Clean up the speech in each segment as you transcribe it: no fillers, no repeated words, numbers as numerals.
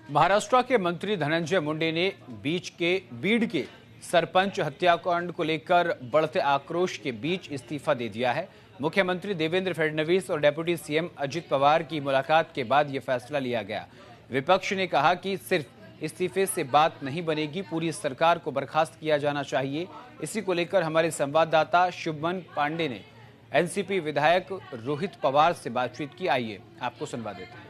महाराष्ट्र के मंत्री धनंजय मुंडे ने बीड के सरपंच हत्याकांड को लेकर बढ़ते आक्रोश के बीच इस्तीफा दे दिया है। मुख्यमंत्री देवेंद्र फडणवीस और डेप्यूटी सीएम अजित पवार की मुलाकात के बाद यह फैसला लिया गया। विपक्ष ने कहा कि सिर्फ इस्तीफे से बात नहीं बनेगी, पूरी सरकार को बर्खास्त किया जाना चाहिए। इसी को लेकर हमारे संवाददाता शुभमन पांडे ने एनसीपी विधायक रोहित पवार से बातचीत की। आइए आपको सुनवा देते हैं।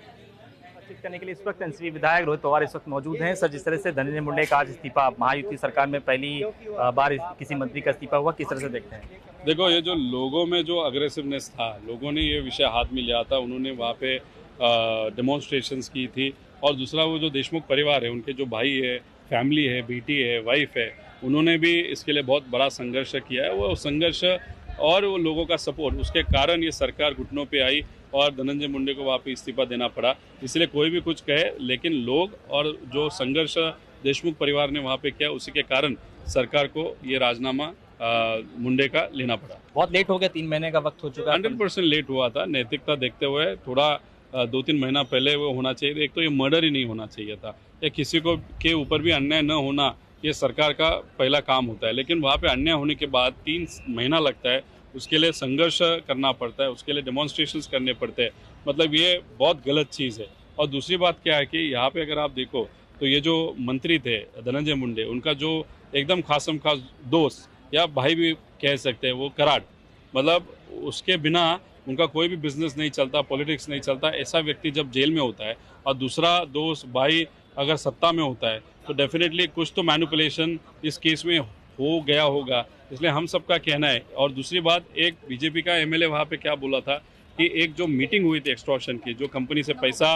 बातचीत करने के लिए इस वक्त एनसीपी विधायक रोहित पवार इस वक्त मौजूद हैं। सर, जिस तरह से धनंजय मुंडे का आज इस्तीफा, महायुति सरकार में पहली बार किसी मंत्री का इस्तीफा हुआ, किस तरह से देखते हैं? देखो, ये जो लोगों में जो अग्रेसिवनेस था, लोगों ने ये विषय हाथ में लिया था, उन्होंने वहाँ पे डेमोन्स्ट्रेशंस की थी। और दूसरा, वो जो देशमुख परिवार है, उनके जो भाई है, फैमिली है, बेटी है, वाइफ है, उन्होंने भी इसके लिए बहुत बड़ा संघर्ष किया है। वो संघर्ष और वो लोगों का सपोर्ट, उसके कारण ये सरकार घुटनों पे आई और धनंजय मुंडे को वहाँ पे इस्तीफा देना पड़ा। इसलिए कोई भी कुछ कहे, लेकिन लोग और जो संघर्ष देशमुख परिवार ने वहाँ पे किया, उसी के कारण सरकार को ये राजीनामा मुंडे का लेना पड़ा। बहुत लेट हो गया, 3 महीने का वक्त हो चुका है। 100% लेट हुआ था। नैतिकता देखते हुए थोड़ा 2-3 महीना पहले वो होना चाहिए। एक तो ये मर्डर ही नहीं होना चाहिए था, या किसी को के ऊपर भी अन्याय न होना, ये सरकार का पहला काम होता है। लेकिन वहाँ पे अन्याय होने के बाद 3 महीना लगता है, उसके लिए संघर्ष करना पड़ता है, उसके लिए डेमोन्स्ट्रेशंस करने पड़ते हैं। मतलब ये बहुत गलत चीज़ है। और दूसरी बात क्या है कि यहाँ पे अगर आप देखो तो ये जो मंत्री थे धनंजय मुंडे, उनका जो एकदम खासम खास दोस्त या भाई भी कह सकते हैं, वो कराड़, मतलब उसके बिना उनका कोई भी बिजनेस नहीं चलता, पॉलिटिक्स नहीं चलता। ऐसा व्यक्ति जब जेल में होता है और दूसरा दोस्त भाई अगर सत्ता में होता है, तो डेफिनेटली कुछ तो मैनिपुलेशन इस केस में हो गया होगा। इसलिए हम सबका कहना है। और दूसरी बात, एक बीजेपी का एमएलए वहाँ पे क्या बोला था कि एक जो मीटिंग हुई थी एक्सटॉर्शन की, जो कंपनी से पैसा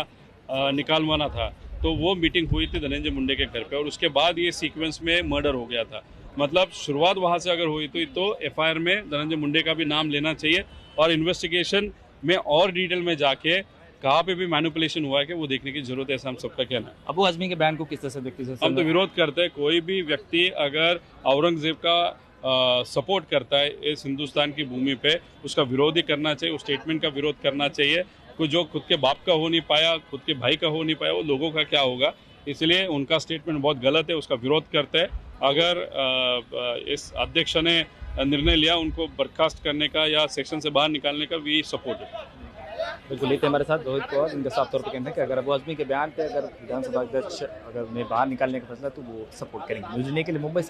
निकालवाना था, तो वो मीटिंग हुई थी धनंजय मुंडे के घर पे, और उसके बाद ये सीक्वेंस में मर्डर हो गया था। मतलब शुरुआत वहाँ से अगर हुई तो एफआईआर में धनंजय मुंडे का भी नाम लेना चाहिए, और इन्वेस्टिगेशन में और डिटेल में जाके कहाँ पे भी मैनिपुलेशन हुआ है कि वो देखने की जरूरत है। ऐसा हम सबका कहना है। अबू आजमी के बयान को किस तरह से देखते हैं? हम तो विरोध करते हैं। कोई भी व्यक्ति अगर औरंगजेब का सपोर्ट करता है इस हिंदुस्तान की भूमि पे, उसका विरोध ही करना चाहिए, उस स्टेटमेंट का विरोध करना चाहिए। कोई जो खुद के बाप का हो नहीं पाया, खुद के भाई का हो नहीं पाया, वो लोगों का क्या होगा? इसलिए उनका स्टेटमेंट बहुत गलत है, उसका विरोध करते हैं। अगर इस अध्यक्ष ने निर्णय लिया उनको बर्खास्त करने का या सेक्शन से बाहर निकालने का, भी सपोर्ट है। बिल्कुल, लेते हमारे साथ रोहित पवार, उनके साफ तौर पर कहना है कि अगर अबू आजमी के बयान पे अगर विधानसभा अध्यक्ष अगर उन्हें बाहर निकालने का फैसला, तो वो सपोर्ट करेंगे। न्यूज़ के लिए मुंबई से